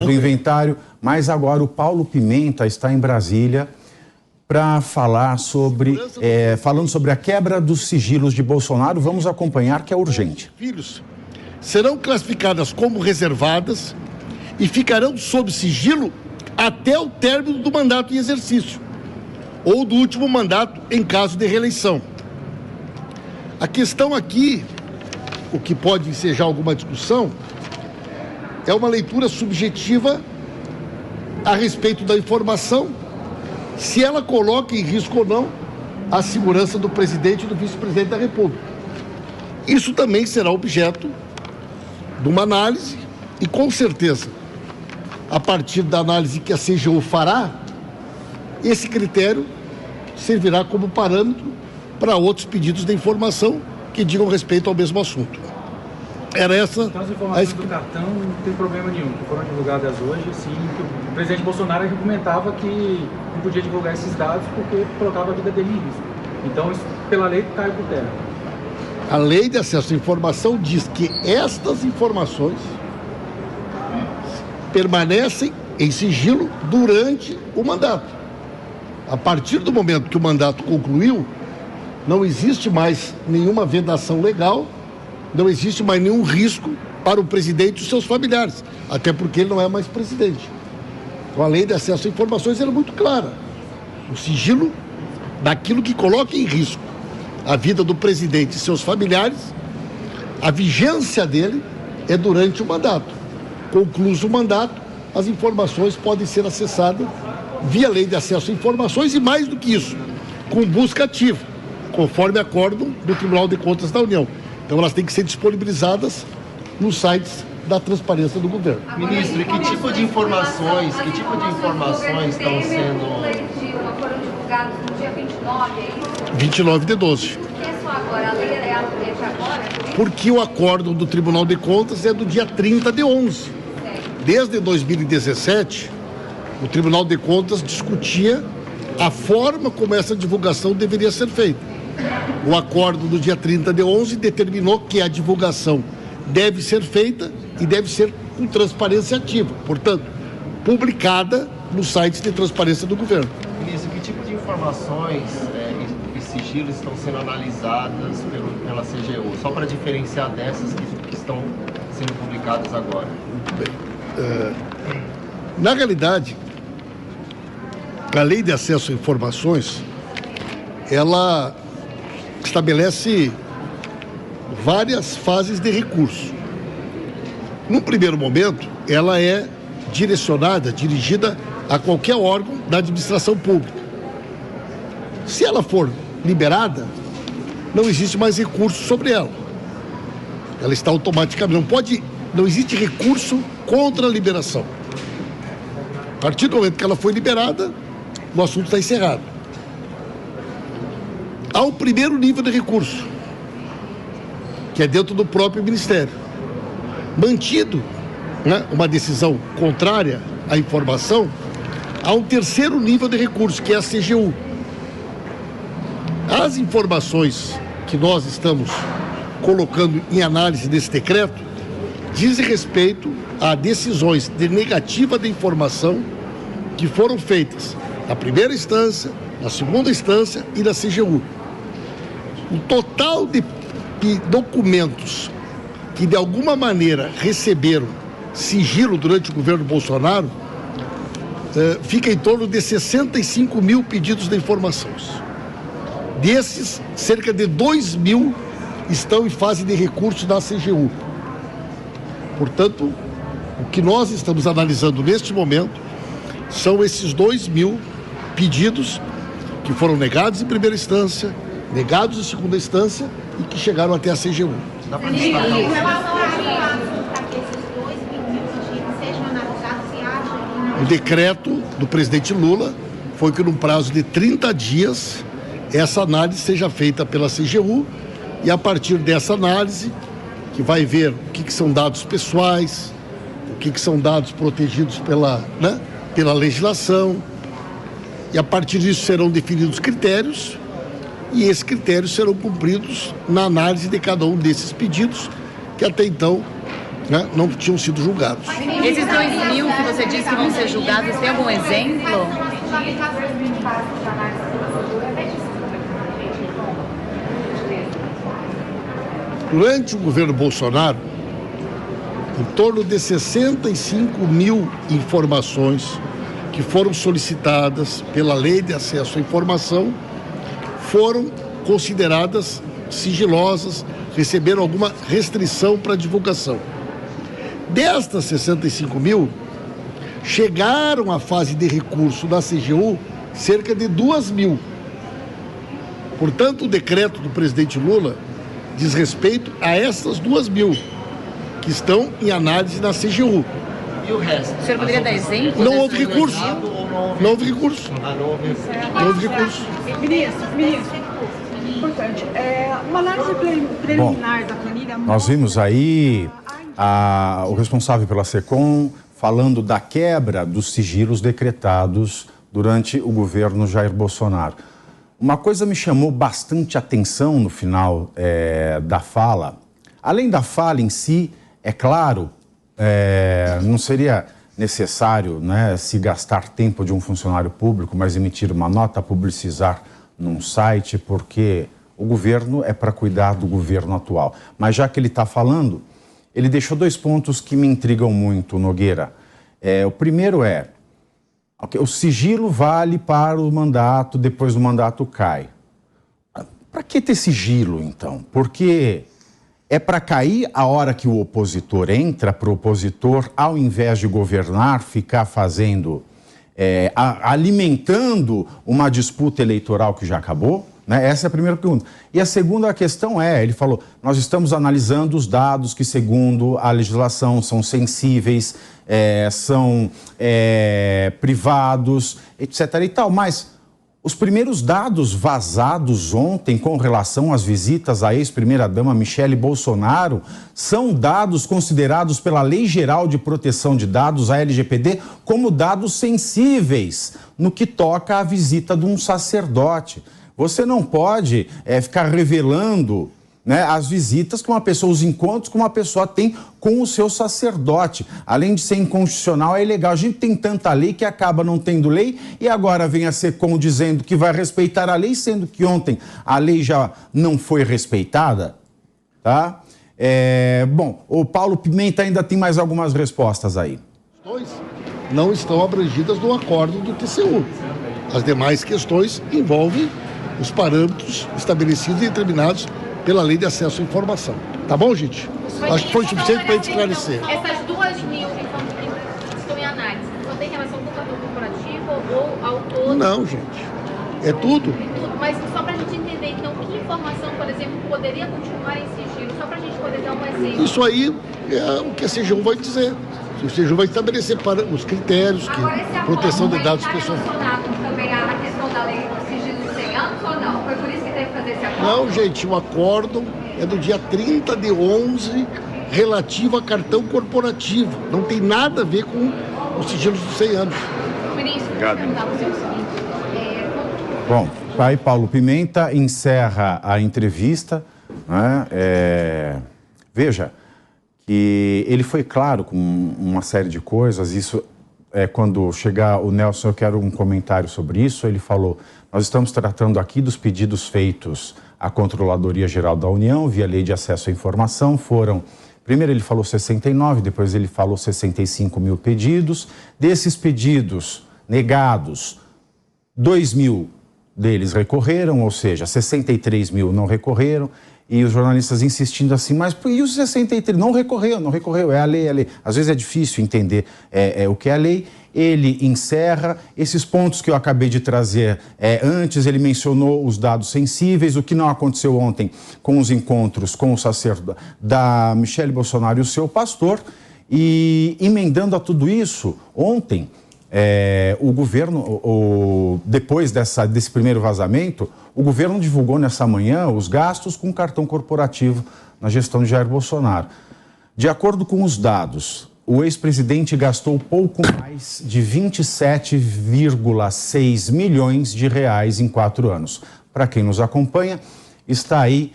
do inventário, mas agora o Paulo Pimenta está em Brasília para falar falando sobre a quebra dos sigilos de Bolsonaro. Vamos acompanhar, que é urgente. Filhos serão classificadas como reservadas e ficarão sob sigilo até o término do mandato em exercício ou do último mandato em caso de reeleição. A questão aqui, o que pode ensejar alguma discussão, é uma leitura subjetiva a respeito da informação, se ela coloca em risco ou não a segurança do presidente e do vice-presidente da República. Isso também será objeto de uma análise e, com certeza, a partir da análise que a CGU fará, esse critério servirá como parâmetro para outros pedidos de informação que digam respeito ao mesmo assunto. Era essa. Então as informações do cartão não tem problema nenhum, que foram divulgadas hoje, sim, que o presidente Bolsonaro argumentava que não podia divulgar esses dados porque colocava a vida dele em risco. Então isso, pela lei, cai por terra. A lei de acesso à informação diz que estas informações permanecem em sigilo durante o mandato. A partir do momento que o mandato concluiu, não existe mais nenhuma vedação legal, não existe mais nenhum risco para o presidente e os seus familiares, até porque ele não é mais presidente. Então, a lei de acesso a informações era muito clara. O sigilo daquilo que coloca em risco a vida do presidente e seus familiares, a vigência dele é durante o mandato. Concluído o mandato, as informações podem ser acessadas via lei de acesso a informações e, mais do que isso, com busca ativa, conforme acórdão do Tribunal de Contas da União. Então elas têm que ser disponibilizadas nos sites da transparência do governo. Ministro, e que tipo de informações estão sendo... Foram divulgados no dia 29, é isso? 29 de 12. Por que só agora? A lei é de agora? Porque o acórdão do Tribunal de Contas é do dia 30 de 11. Desde 2017, o Tribunal de Contas discutia a forma como essa divulgação deveria ser feita. O acordo do dia 30 de 11 determinou que a divulgação deve ser feita e deve ser com transparência ativa, portanto, publicada nos sites de transparência do governo. Ministro, que tipo de informações e sigilos estão sendo analisadas pela CGU? Só para diferenciar dessas que estão sendo publicadas agora. Muito bem. Na realidade, a Lei de Acesso a Informações, ela estabelece várias fases de recurso. No primeiro momento, ela é dirigida a qualquer órgão da administração pública. Se ela for liberada, não existe mais recurso sobre ela. Ela está automaticamente, não existe recurso contra a liberação. A partir do momento que ela foi liberada, o assunto está encerrado. Há o primeiro nível de recurso, que é dentro do próprio Ministério. Mantido, uma decisão contrária à informação, há um terceiro nível de recurso, que é a CGU. As informações que nós estamos colocando em análise desse decreto dizem respeito a decisões de negativa de informação que foram feitas na primeira instância, na segunda instância e na CGU. O total de documentos que de alguma maneira receberam sigilo durante o governo Bolsonaro fica em torno de 65 mil pedidos de informações. Desses, cerca de 2 mil estão em fase de recurso da CGU. Portanto, o que nós estamos analisando neste momento são esses 2 mil pedidos que foram negados em primeira instância, negados em segunda instância e que chegaram até a CGU. Dá para destacar Em relação a para que esses 2 pedidos sejam analisados, se acha? O decreto do presidente Lula foi que, num prazo de 30 dias, essa análise seja feita pela CGU e, a partir dessa análise, que vai ver o que são dados pessoais, o que são dados protegidos pela legislação, e a partir disso serão definidos critérios, e esses critérios serão cumpridos na análise de cada um desses pedidos, que até então né, não tinham sido julgados. Esses 2.000 que você disse que vão ser julgados, tem algum exemplo? Durante o governo Bolsonaro, em torno de 65 mil informações que foram solicitadas pela Lei de Acesso à Informação foram consideradas sigilosas, receberam alguma restrição para divulgação. Destas 65 mil, chegaram à fase de recurso da CGU cerca de 2.000. Portanto, o decreto do presidente Lula diz respeito a essas 2.000 que estão em análise na CGU. E o resto? O senhor poderia dar exemplo? Não houve recurso. Não houve recurso. Não houve recurso. Ministro, importante. Uma análise preliminar da planilha... Nós vimos aí o responsável pela SECOM falando da quebra dos sigilos decretados durante o governo Jair Bolsonaro. Uma coisa me chamou bastante atenção no final da fala. Além da fala em si, é claro, não seria necessário, né, se gastar tempo de um funcionário público, mas emitir uma nota, publicizar num site, porque o governo é para cuidar do governo atual. Mas já que ele está falando, ele deixou 2 pontos que me intrigam muito, Nogueira. O primeiro o sigilo vale para o mandato, depois do mandato cai. Para que ter sigilo, então? Porque é para cair a hora que o opositor entra, para o opositor, ao invés de governar, ficar fazendo, alimentando uma disputa eleitoral que já acabou? Né? Essa é a primeira pergunta. E a segunda questão ele falou, nós estamos analisando os dados que, segundo a legislação, são sensíveis, são privados, etc. e tal, mas os primeiros dados vazados ontem com relação às visitas à ex-primeira-dama Michele Bolsonaro são dados considerados pela Lei Geral de Proteção de Dados, a LGPD, como dados sensíveis no que toca à visita de um sacerdote. Você não pode ficar revelando, né, as visitas que uma pessoa, os encontros que uma pessoa tem com o seu sacerdote. Além de ser inconstitucional, é ilegal. A gente tem tanta lei que acaba não tendo lei e agora vem a SECOM dizendo que vai respeitar a lei, sendo que ontem a lei já não foi respeitada, tá? Bom, o Paulo Pimenta ainda tem mais algumas respostas aí. Não estão abrangidas no acordo do TCU. As demais questões envolvem os parâmetros estabelecidos e determinados pela Lei de Acesso à Informação. Tá bom, gente? Acho que foi suficiente para a gente esclarecer. Essas 2.000 que estão em análise, só tem relação com o cartão corporativo ou ao todo? Não, gente. É tudo. Mas só para a gente entender, então, que informação, por exemplo, poderia continuar em sigilo? Só para a gente poder dar um exemplo. Isso aí é o que a CGU vai dizer. O CGU vai estabelecer para os critérios, que proteção de dados pessoais. Também a questão da lei do sigilo 100 anos ou não? Foi por isso que teve que fazer esse acordo? Não, gente, o acordo é do dia 30/11, relativo a cartão corporativo. Não tem nada a ver com o sigilo dos 100 anos. Ministro, eu perguntar para o senhor o seguinte. Bom, aí Paulo Pimenta encerra a entrevista, né? Veja que ele foi claro com uma série de coisas. Isso quando chegar o Nelson, eu quero um comentário sobre isso. Ele falou, nós estamos tratando aqui dos pedidos feitos à Controladoria Geral da União via Lei de Acesso à Informação. Primeiro ele falou 69, depois ele falou 65 mil pedidos. Desses pedidos negados, 2.000 deles recorreram, ou seja, 63 mil não recorreram. E os jornalistas insistindo assim, mas e os 63? Não recorreu, é a lei. Às vezes é difícil entender o que é a lei. Ele encerra esses pontos que eu acabei de trazer. Antes ele mencionou os dados sensíveis, o que não aconteceu ontem com os encontros com o sacerdote da Michele Bolsonaro e o seu pastor. E emendando a tudo isso, ontem o governo, depois desse primeiro vazamento, o governo divulgou nessa manhã os gastos com cartão corporativo na gestão de Jair Bolsonaro. De acordo com os dados, o ex-presidente gastou pouco mais de 27,6 milhões de reais em 4 anos. Para quem nos acompanha, está aí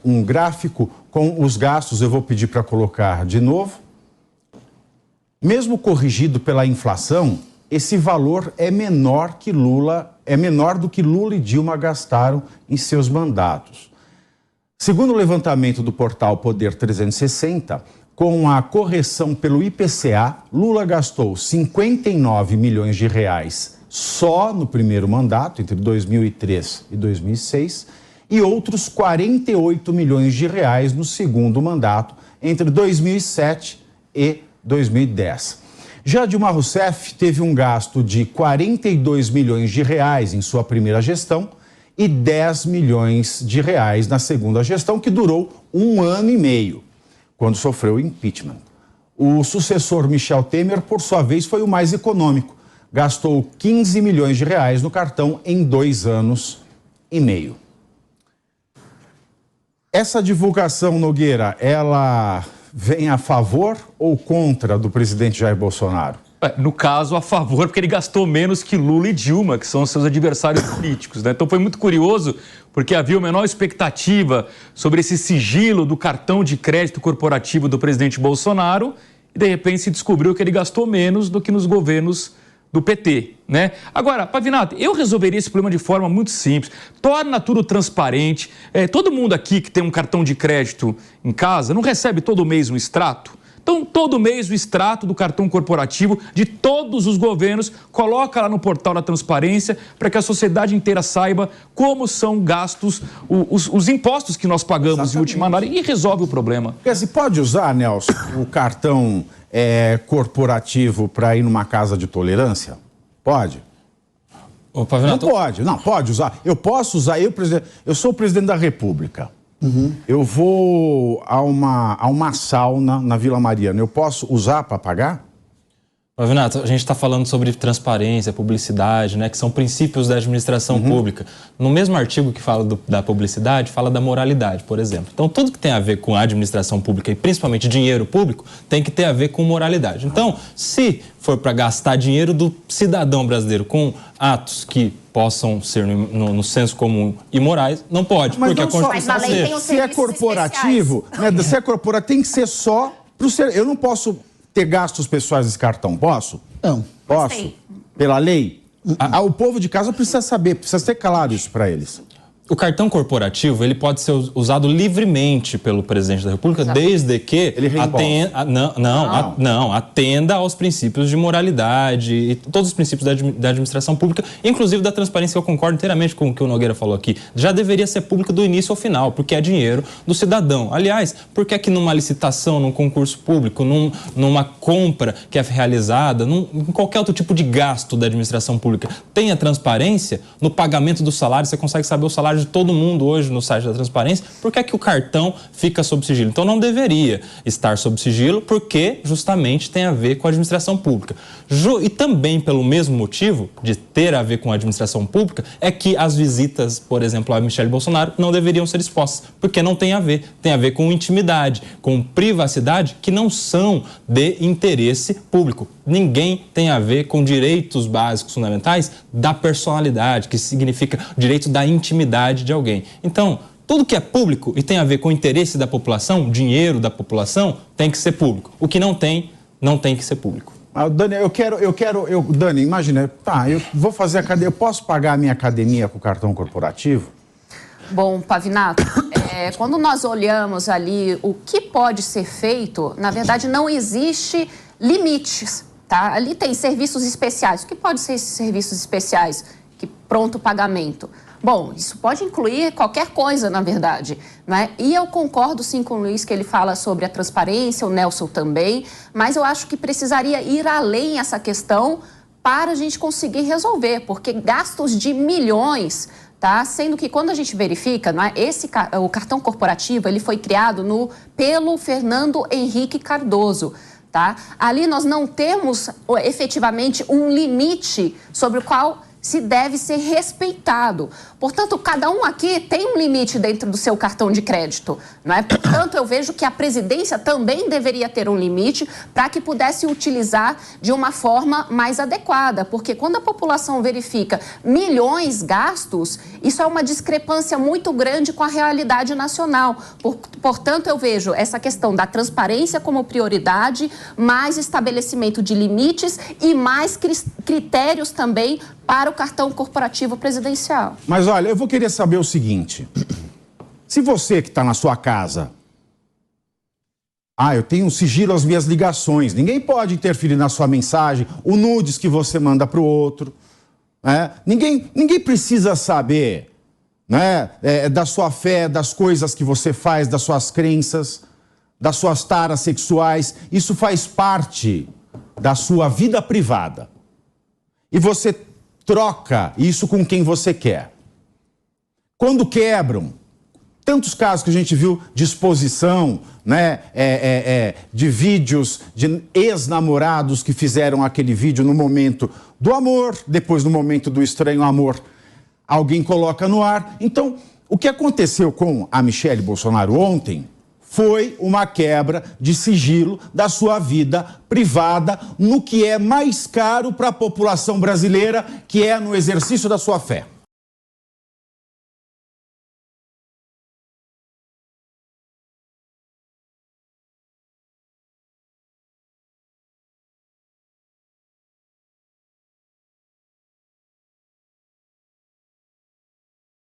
um gráfico com os gastos, eu vou pedir para colocar de novo. Mesmo corrigido pela inflação, esse valor é menor do que Lula e Dilma gastaram em seus mandatos. Segundo o levantamento do portal Poder 360, com a correção pelo IPCA, Lula gastou 59 milhões de reais só no primeiro mandato, entre 2003 e 2006, e outros 48 milhões de reais no segundo mandato, entre 2007 e 2010. Já Dilma Rousseff teve um gasto de 42 milhões de reais em sua primeira gestão e 10 milhões de reais na segunda gestão, que durou 1 ano e meio, quando sofreu o impeachment. O sucessor Michel Temer, por sua vez, foi o mais econômico. Gastou 15 milhões de reais no cartão em 2 anos e meio. Essa divulgação, Nogueira, ela vem a favor ou contra do presidente Jair Bolsonaro? No caso, a favor, porque ele gastou menos que Lula e Dilma, que são seus adversários políticos, né? Então foi muito curioso, porque havia uma menor expectativa sobre esse sigilo do cartão de crédito corporativo do presidente Bolsonaro e, de repente, se descobriu que ele gastou menos do que nos governos do PT, né? Agora, Pavinato, eu resolveria esse problema de forma muito simples. Torna tudo transparente. Todo mundo aqui que tem um cartão de crédito em casa não recebe todo mês um extrato? Então, todo mês o extrato do cartão corporativo de todos os governos, coloca lá no portal da transparência para que a sociedade inteira saiba como são gastos os impostos que nós pagamos. Exatamente. Em última análise, e resolve o problema. Você pode usar, Nelson, o cartão corporativo para ir numa casa de tolerância? Pode? Ô, Pavinato... Não pode, não, pode usar. Eu posso usar, eu sou o presidente da República. Uhum. Eu vou a uma sauna na Vila Mariana. Eu posso usar para pagar? Pavinato, a gente está falando sobre transparência, publicidade, né, que são princípios da administração pública. No mesmo artigo que fala da publicidade, fala da moralidade, por exemplo. Então, tudo que tem a ver com a administração pública e principalmente dinheiro público tem que ter a ver com moralidade. Então, se for para gastar dinheiro do cidadão brasileiro com atos que possam ser no senso comum imorais, não pode, mas porque não a Constituição se é corporativo, né, se é corporativo, tem que ser só para o ser. Eu não posso ter gastos pessoais nesse cartão, posso? Não. Posso? Pela lei? O povo de casa precisa saber, precisa ter claro isso para eles. O cartão corporativo, ele pode ser usado livremente pelo presidente da República, desde que ele atenda aos princípios de moralidade e todos os princípios da administração pública, inclusive da transparência. Eu concordo inteiramente com o que o Nogueira falou aqui. Já deveria ser público do início ao final, porque é dinheiro do cidadão. Aliás, por que é que numa licitação, num concurso público, numa compra que é realizada, em qualquer outro tipo de gasto da administração pública, tem a transparência no pagamento do salário? Você consegue saber o salário de todo mundo hoje no site da transparência. Por que é que o cartão fica sob sigilo? Então não deveria estar sob sigilo, porque justamente tem a ver com a administração pública. E também pelo mesmo motivo de ter a ver com a administração pública é que as visitas, por exemplo, a Michele Bolsonaro não deveriam ser expostas, porque não tem a ver com intimidade, com privacidade, que não são de interesse público. Ninguém tem a ver com direitos básicos fundamentais da personalidade, que significa direito da intimidade de alguém. Então, tudo que é público e tem a ver com o interesse da população, dinheiro da população, tem que ser público. O que não tem que ser público. Dani, Dani, imagina, eu vou fazer academia, eu posso pagar a minha academia com cartão corporativo? Bom, Pavinato, quando nós olhamos ali o que pode ser feito, na verdade não existe limites, tá? Ali tem serviços especiais. O que pode ser esses serviços especiais? Que pronto pagamento. Bom, isso pode incluir qualquer coisa, na verdade, né? E eu concordo sim com o Luiz, que ele fala sobre a transparência, o Nelson também, mas eu acho que precisaria ir além essa questão para a gente conseguir resolver, porque gastos de milhões, tá? Sendo que quando a gente verifica, não é? O cartão corporativo, ele foi criado pelo Fernando Henrique Cardoso, tá? Ali nós não temos efetivamente um limite sobre o qual se deve ser respeitado. Portanto, cada um aqui tem um limite dentro do seu cartão de crédito, não é? Portanto, eu vejo que a presidência também deveria ter um limite para que pudesse utilizar de uma forma mais adequada, porque quando a população verifica milhões gastos, isso é uma discrepância muito grande com a realidade nacional. Portanto, eu vejo essa questão da transparência como prioridade, mais estabelecimento de limites e mais critérios também para o cartão corporativo presidencial. Mas olha, eu vou querer saber o seguinte. Se você que está na sua casa... eu tenho um sigilo às minhas ligações. Ninguém pode interferir na sua mensagem, o nudes que você manda para o outro. Ninguém precisa saber, né, da sua fé, das coisas que você faz, das suas crenças, das suas taras sexuais. Isso faz parte da sua vida privada. E você troca isso com quem você quer. Quando quebram, tantos casos que a gente viu de exposição, né, de vídeos de ex-namorados que fizeram aquele vídeo no momento do amor, depois no momento do estranho amor, alguém coloca no ar. Então, o que aconteceu com a Michelle Bolsonaro ontem foi uma quebra de sigilo da sua vida privada no que é mais caro para a população brasileira, que é no exercício da sua fé.